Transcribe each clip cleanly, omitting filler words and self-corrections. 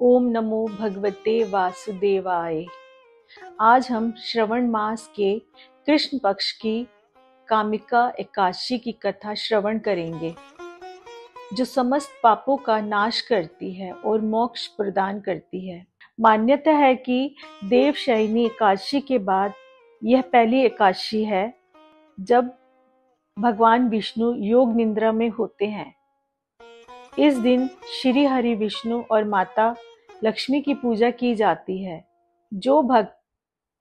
ओम नमो भगवते वासुदेवाय। आज हम श्रवण मास के कृष्ण पक्ष की कामिका एकादशी की कथा श्रवण करेंगे, जो समस्त पापों का नाश करती है और मोक्ष प्रदान करती है। मान्यता है कि देवशयनी एकादशी के बाद यह पहली एकादशी है जब भगवान विष्णु योग निद्रा में होते हैं। इस दिन श्री हरि विष्णु और माता लक्ष्मी की पूजा की जाती है। जो भक्त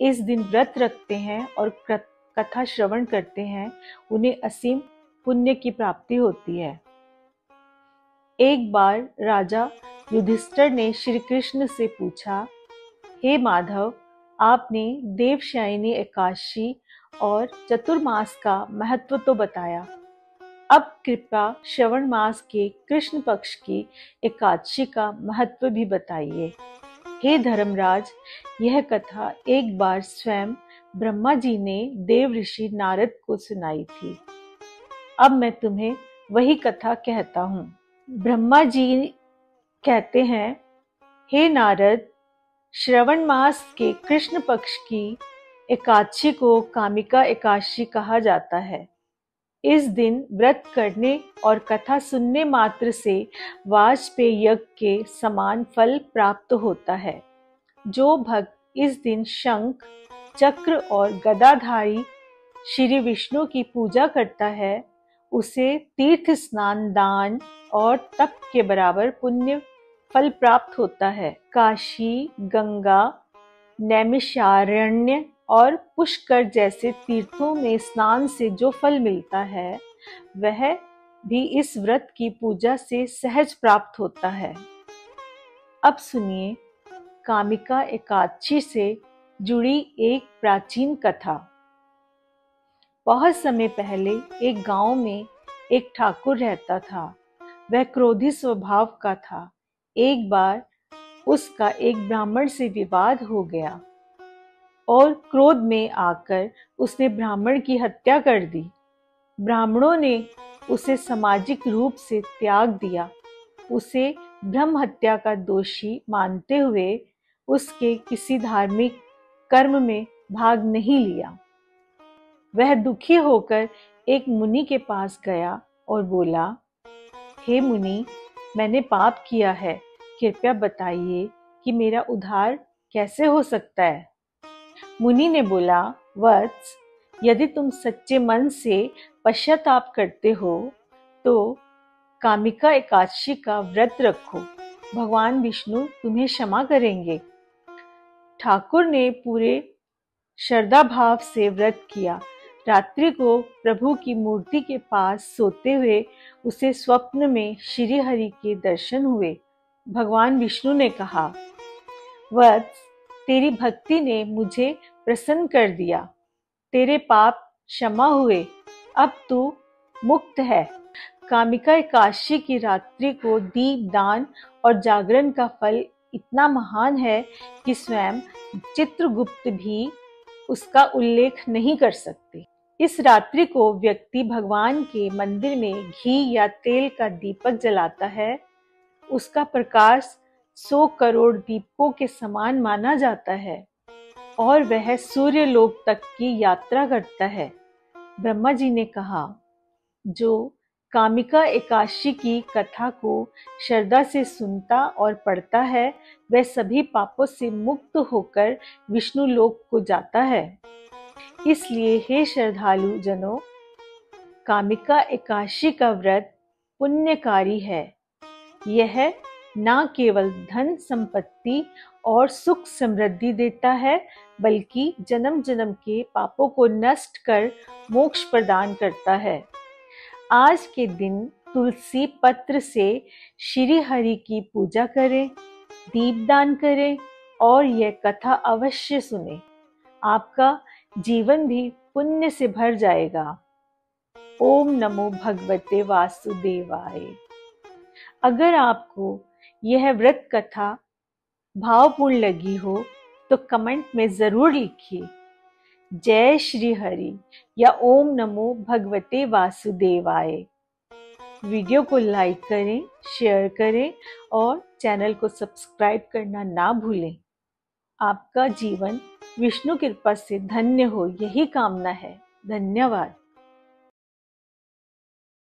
इस दिन व्रत रखते हैं और कथा श्रवण करते हैं, उन्हें असीम पुण्य की प्राप्ति होती है। एक बार राजा युधिष्ठिर ने श्री कृष्ण से पूछा, हे माधव, आपने देवशयनी एकादशी और चतुर्मास का महत्व तो बताया, अब कृपया श्रवण मास के कृष्ण पक्ष की एकादशी का महत्व भी बताइए। हे धर्मराज, यह कथा एक बार स्वयं ब्रह्मा जी ने देव ऋषि नारद को सुनाई थी। अब मैं तुम्हें वही कथा कहता हूँ। ब्रह्मा जी कहते हैं, हे नारद, श्रवण मास के कृष्ण पक्ष की एकादशी को कामिका एकादशी कहा जाता है। इस दिन व्रत करने और कथा सुनने मात्र से वाजपेय यज्ञ के समान फल प्राप्त होता है। जो भक्त इस दिन शंख, चक्र और गदाधारी श्री विष्णु की पूजा करता है, उसे तीर्थ स्नान, दान और तप के बराबर पुण्य फल प्राप्त होता है। काशी, गंगा, नैमिषारण्य और पुष्कर जैसे तीर्थों में स्नान से जो फल मिलता है, वह भी इस व्रत की पूजा से सहज प्राप्त होता है। अब सुनिए कामिका एकादशी से जुड़ी एक प्राचीन कथा। बहुत समय पहले एक गांव में एक ठाकुर रहता था। वह क्रोधी स्वभाव का था। एक बार उसका एक ब्राह्मण से विवाद हो गया और क्रोध में आकर उसने ब्राह्मण की हत्या कर दी। ब्राह्मणों ने उसे सामाजिक रूप से त्याग दिया। उसे ब्रह्म हत्या का दोषी मानते हुए उसके किसी धार्मिक कर्म में भाग नहीं लिया। वह दुखी होकर एक मुनि के पास गया और बोला, हे मुनि, मैंने पाप किया है, कृपया बताइए कि मेरा उद्धार कैसे हो सकता है। मुनि ने बोला, वत्स, यदि तुम सच्चे मन से पश्चाताप करते हो तो कामिका एकादशी का व्रत रखो, भगवान विष्णु तुम्हें क्षमा करेंगे। ठाकुर ने पूरे श्रद्धा भाव से व्रत किया। रात्रि को प्रभु की मूर्ति के पास सोते हुए उसे स्वप्न में श्री हरि के दर्शन हुए। भगवान विष्णु ने कहा, वत्स, तेरी भक्ति ने मुझे प्रसन्न कर दिया। तेरे पाप क्षमा हुए। अब तू मुक्त है। कामिका एकादशी की रात्रि को दीप दान और जागरण का फल इतना महान है कि स्वयं चित्रगुप्त भी उसका उल्लेख नहीं कर सकते। इस रात्रि को व्यक्ति भगवान के मंदिर में घी या तेल का दीपक जलाता है। उसका प्रकाश 100 करोड़ दीपकों के समान माना जाता है और वह सूर्य लोक तक की यात्रा करता है। ब्रह्मा जी ने कहा, जो कामिका एकादशी की कथा को श्रद्धा से सुनता और पढ़ता है, वह सभी पापों से मुक्त होकर विष्णु लोक को जाता है। इसलिए हे श्रद्धालु जनों, कामिका एकादशी का व्रत पुण्यकारी है। यह न केवल धन संपत्ति और सुख समृद्धि देता है, बल्कि जन्म जन्म के पापों को नष्ट कर मोक्ष प्रदान करता है। आज के दिन तुलसी पत्र से श्री हरि की पूजा करें, दीपदान करें और यह कथा अवश्य सुने। आपका जीवन भी पुण्य से भर जाएगा। ओम नमो भगवते वासुदेवाय। अगर आपको यह व्रत कथा भावपूर्ण लगी हो तो कमेंट में जरूर लिखिए जय श्री हरि या ओम नमो भगवते वासुदेवाय। वीडियो को लाइक करें, शेयर करें और चैनल को सब्सक्राइब करना ना भूलें। आपका जीवन विष्णु कृपा से धन्य हो, यही कामना है। धन्यवाद।